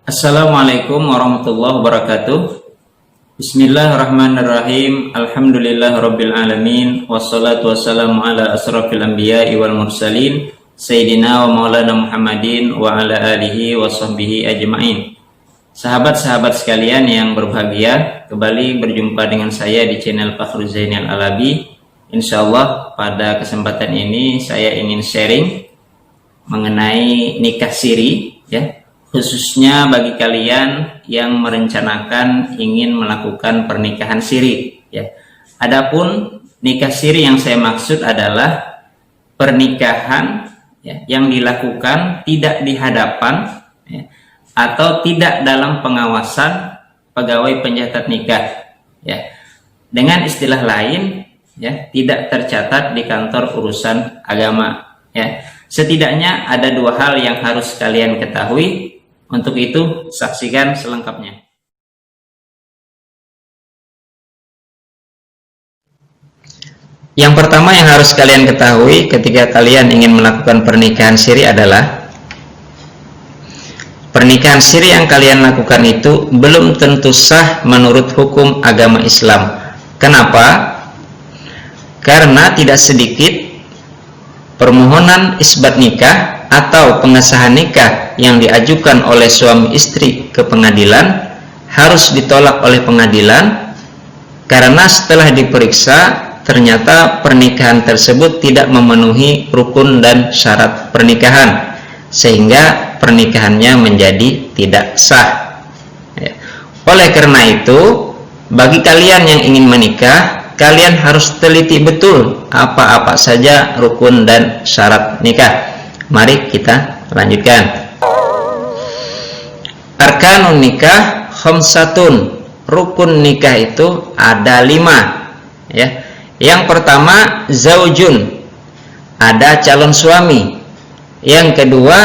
Assalamualaikum warahmatullahi wabarakatuh. Bismillahirrahmanirrahim. Alhamdulillahirabbil alamin wassalatu wassalamu ala asrofil anbiya'i wal mursalin sayyidina wa maulana Muhammadin wa ala alihi wa sahbihi ajma'in. Sahabat-sahabat sekalian yang berbahagia, kembali berjumpa dengan saya di channel Fakhrul Zainal Alabi. Insyaallah pada kesempatan ini saya ingin sharing mengenai nikah siri, ya, khususnya bagi kalian yang merencanakan ingin melakukan pernikahan siri, ya. Adapun nikah siri yang saya maksud adalah pernikahan, ya, yang dilakukan tidak di hadapan, ya, atau tidak dalam pengawasan pegawai pencatat nikah, ya. Dengan istilah lain, ya, tidak tercatat di kantor urusan agama, ya. Setidaknya ada dua hal yang harus kalian ketahui. Untuk itu, saksikan selengkapnya. Yang pertama yang harus kalian ketahui ketika kalian ingin melakukan pernikahan siri adalah pernikahan siri yang kalian lakukan itu belum tentu sah menurut hukum agama Islam. Kenapa? Karena tidak sedikit permohonan isbat nikah atau pengesahan nikah yang diajukan oleh suami istri ke pengadilan harus ditolak oleh pengadilan karena setelah diperiksa ternyata pernikahan tersebut tidak memenuhi rukun dan syarat pernikahan sehingga pernikahannya menjadi tidak sah, ya. Oleh karena itu, bagi kalian yang ingin menikah, kalian harus teliti betul apa-apa saja rukun dan syarat nikah. Mari kita lanjutkan. Arkanun nikah khamsatun. Rukun nikah itu ada 5, ya. Yang pertama zaujun, ada calon suami. Yang kedua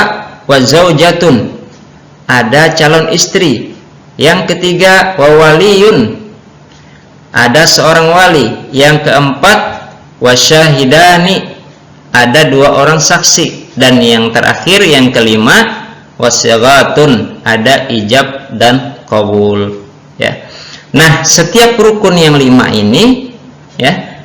wazaujatun, ada calon istri. Yang ketiga wawaliyun, ada seorang wali. Yang keempat wasyahidani, ada 2 orang saksi. Dan yang terakhir, yang kelima, wasyagatun, ada ijab dan qabul, ya. Nah, setiap rukun yang 5 ini, ya,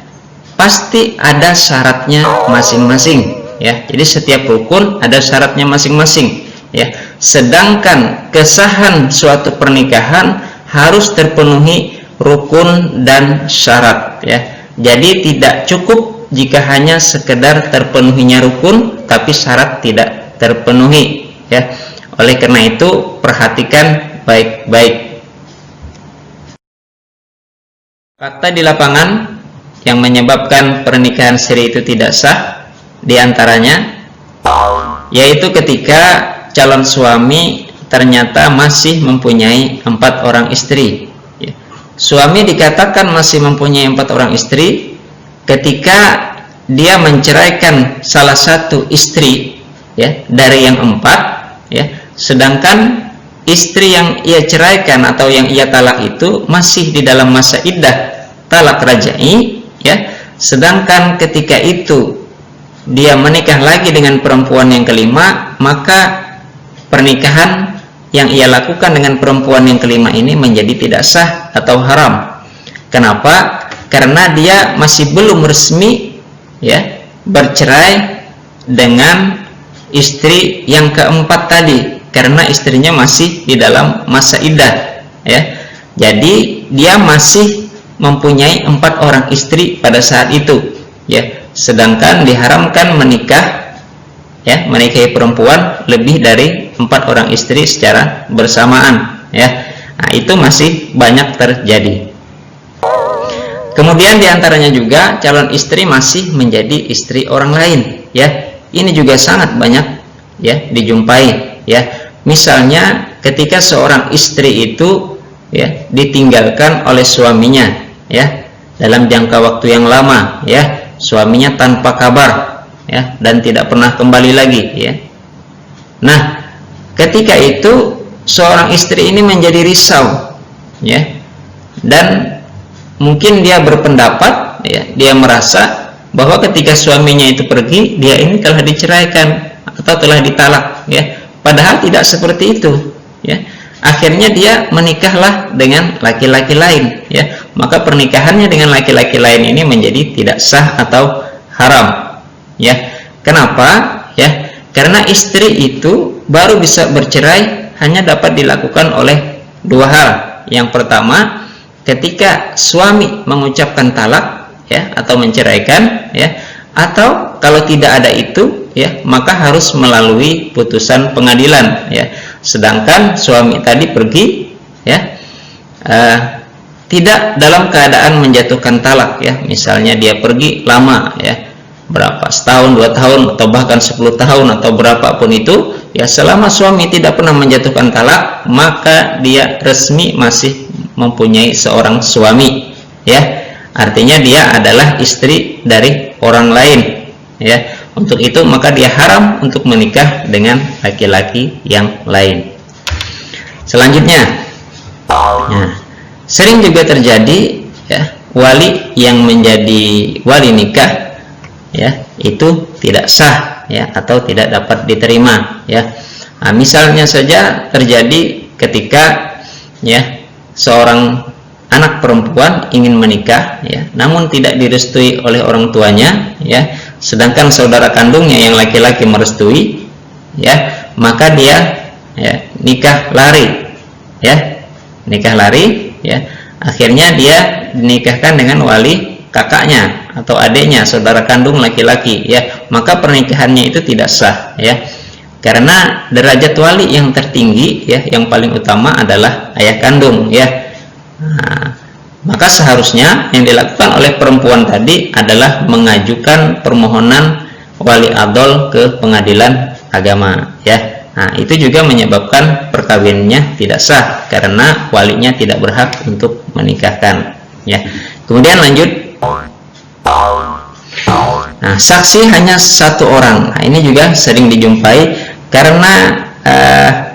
pasti ada syaratnya masing-masing, ya. Jadi setiap rukun ada syaratnya masing-masing, ya. Sedangkan kesahan suatu pernikahan harus terpenuhi rukun dan syarat, ya. Jadi tidak cukup jika hanya sekedar terpenuhinya rukun tapi syarat tidak terpenuhi, ya. Oleh karena itu perhatikan baik-baik. Fakta di lapangan yang menyebabkan pernikahan siri itu tidak sah diantaranya yaitu ketika calon suami ternyata masih mempunyai 4 orang istri, ya. Suami dikatakan masih mempunyai 4 orang istri ketika dia menceraikan salah satu istri, ya, dari yang 4, ya, sedangkan istri yang ia ceraikan atau yang ia talak itu masih di dalam masa iddah talak rajai, ya. Sedangkan ketika itu dia menikah lagi dengan perempuan yang kelima, maka pernikahan yang ia lakukan dengan perempuan yang kelima ini menjadi tidak sah atau haram. Kenapa? Karena dia masih belum resmi, ya, bercerai dengan istri yang keempat tadi karena istrinya masih di dalam masa iddah, ya. Jadi dia masih mempunyai 4 orang istri pada saat itu, ya. Sedangkan diharamkan menikah, ya, menikahi perempuan lebih dari 4 orang istri secara bersamaan, ya. Nah, itu masih banyak terjadi. Kemudian diantaranya juga calon istri masih menjadi istri orang lain, ya. Ini juga sangat banyak, ya, dijumpai, ya. Misalnya ketika seorang istri itu, ya, ditinggalkan oleh suaminya, ya, dalam jangka waktu yang lama, ya, suaminya tanpa kabar, ya, dan tidak pernah kembali lagi, ya. Nah, ketika itu seorang istri ini menjadi risau, ya, dan mungkin dia berpendapat, ya, dia merasa bahwa ketika suaminya itu pergi, dia ini telah diceraikan atau telah ditalak, ya. Padahal tidak seperti itu, ya. akhirnya dia menikahlah dengan laki-laki lain, ya, maka pernikahannya dengan laki-laki lain ini menjadi tidak sah atau haram, ya. Kenapa? Ya, karena istri itu baru bisa bercerai hanya dapat dilakukan oleh dua hal. Yang pertama, ketika suami mengucapkan talak, ya, atau menceraikan, ya, atau kalau tidak ada itu, ya, maka harus melalui putusan pengadilan, ya. Sedangkan suami tadi pergi, ya, tidak dalam keadaan menjatuhkan talak, ya, misalnya dia pergi lama, ya, berapa, setahun, 2 tahun, atau bahkan 10 tahun, atau berapapun itu, ya, selama suami tidak pernah menjatuhkan talak, maka dia resmi masih mempunyai seorang suami, ya, artinya dia adalah istri dari orang lain, ya. Untuk itu maka dia haram untuk menikah dengan laki-laki yang lain. Selanjutnya, nah, sering juga terjadi, ya, wali yang menjadi wali nikah, ya, itu tidak sah, ya, atau tidak dapat diterima, ya. Nah, misalnya saja terjadi ketika, ya, seorang anak perempuan ingin menikah, ya, namun tidak direstui oleh orang tuanya, ya, sedangkan saudara kandungnya yang laki-laki merestui, ya, maka dia, ya, nikah lari, ya, akhirnya dia dinikahkan dengan wali kakaknya atau adiknya, saudara kandung laki-laki, ya, maka pernikahannya itu tidak sah, ya, karena derajat wali yang tertinggi, ya, yang paling utama adalah ayah kandung, ya. Nah, maka seharusnya yang dilakukan oleh perempuan tadi adalah mengajukan permohonan wali adol ke pengadilan agama, ya. Nah, itu juga menyebabkan perkawinannya tidak sah karena walinya tidak berhak untuk menikahkan, ya. Kemudian lanjut. Nah, saksi hanya satu orang. Nah, ini juga sering dijumpai karena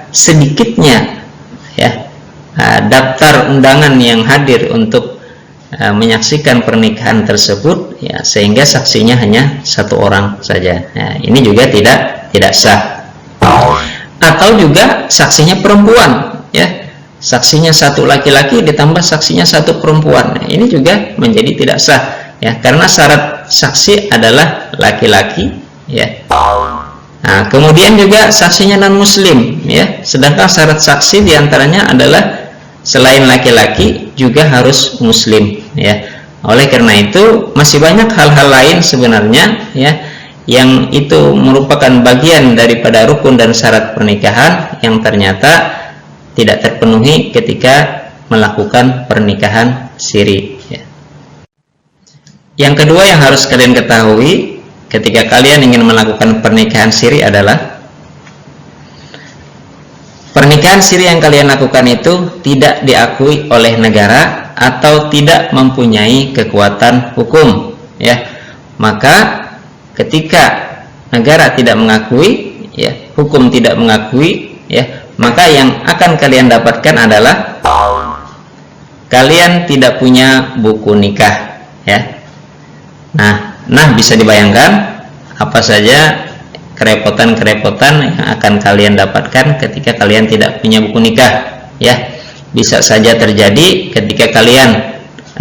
sedikitnya, ya, daftar undangan yang hadir untuk menyaksikan pernikahan tersebut, ya, sehingga saksinya hanya satu orang saja. Nah, ini juga tidak sah. Atau juga saksinya perempuan, ya, saksinya satu laki-laki ditambah saksinya satu perempuan. Nah, ini juga menjadi tidak sah, ya, karena syarat saksi adalah laki-laki, ya. Nah, kemudian juga saksinya non muslim, ya, sedangkan syarat saksi diantaranya adalah selain laki-laki juga harus muslim, ya. Oleh karena itu masih banyak hal-hal lain sebenarnya, ya, yang itu merupakan bagian daripada rukun dan syarat pernikahan yang ternyata tidak terpenuhi ketika melakukan pernikahan siri, ya. Yang kedua yang harus kalian ketahui ketika kalian ingin melakukan pernikahan siri adalah pernikahan siri yang kalian lakukan itu tidak diakui oleh negara atau tidak mempunyai kekuatan hukum, ya. Maka ketika negara tidak mengakui, ya, hukum tidak mengakui, ya, maka yang akan kalian dapatkan adalah kalian tidak punya buku nikah, ya. Nah, bisa dibayangkan apa saja kerepotan-kerepotan yang akan kalian dapatkan ketika kalian tidak punya buku nikah, ya. Bisa saja terjadi ketika kalian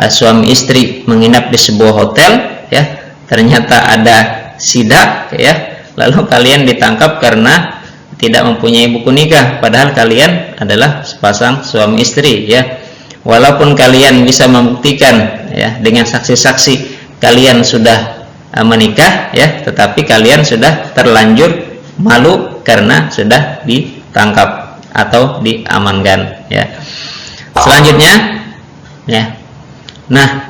suami istri menginap di sebuah hotel, ya, ternyata ada sidak, ya, lalu kalian ditangkap karena tidak mempunyai buku nikah, padahal kalian adalah sepasang suami istri, ya. Walaupun kalian bisa membuktikan, ya, dengan saksi-saksi kalian sudah menikah, ya, tetapi kalian sudah terlanjur malu karena sudah ditangkap atau diamankan, ya. Selanjutnya, ya, nah,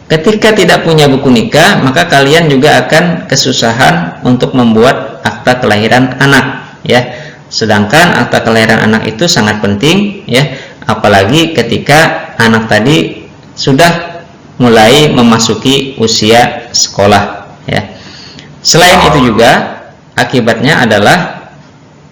ketika tidak punya buku nikah, maka kalian juga akan kesusahan untuk membuat akta kelahiran anak, ya. Sedangkan akta kelahiran anak itu sangat penting, ya, apalagi ketika anak tadi sudah mulai memasuki usia sekolah, ya. Selain itu juga akibatnya adalah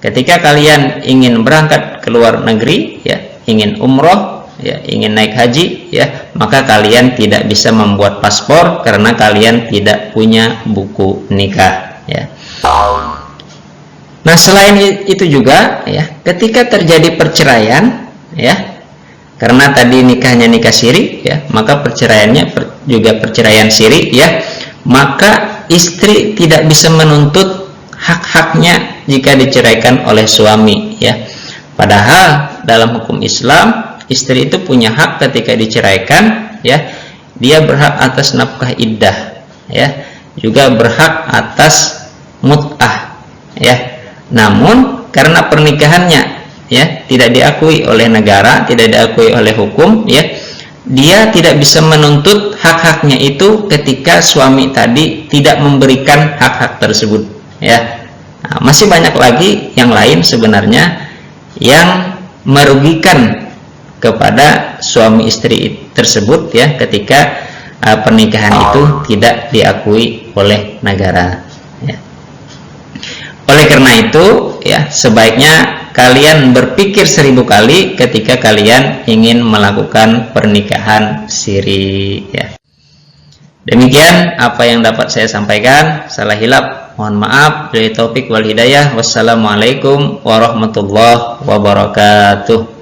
ketika kalian ingin berangkat ke luar negeri, ya, ingin umroh, ya, ingin naik haji, ya, maka kalian tidak bisa membuat paspor karena kalian tidak punya buku nikah, ya. Nah, selain itu juga ya, ketika terjadi perceraian ya, karena tadi nikahnya nikah siri ya, maka perceraiannya juga perceraian siri ya, maka istri tidak bisa menuntut hak-haknya jika diceraikan oleh suami ya. Padahal dalam hukum Islam, istri itu punya hak ketika diceraikan ya, dia berhak atas nafkah iddah ya, juga berhak atas mut'ah ya. Namun karena pernikahannya ya tidak diakui oleh negara, tidak diakui oleh hukum ya, dia tidak bisa menuntut hak-haknya itu ketika suami tadi tidak memberikan hak-hak tersebut ya. Nah, masih banyak lagi yang lain sebenarnya yang merugikan kepada suami istri tersebut ya, ketika pernikahan itu tidak diakui oleh negara ya. Oleh karena itu ya, sebaiknya kalian berpikir 1000 kali ketika kalian ingin melakukan pernikahan siri ya. Demikian apa yang dapat saya sampaikan. Salah hilap mohon maaf. Billahi taufik wal hidayah. Wassalamualaikum warahmatullahi wabarakatuh.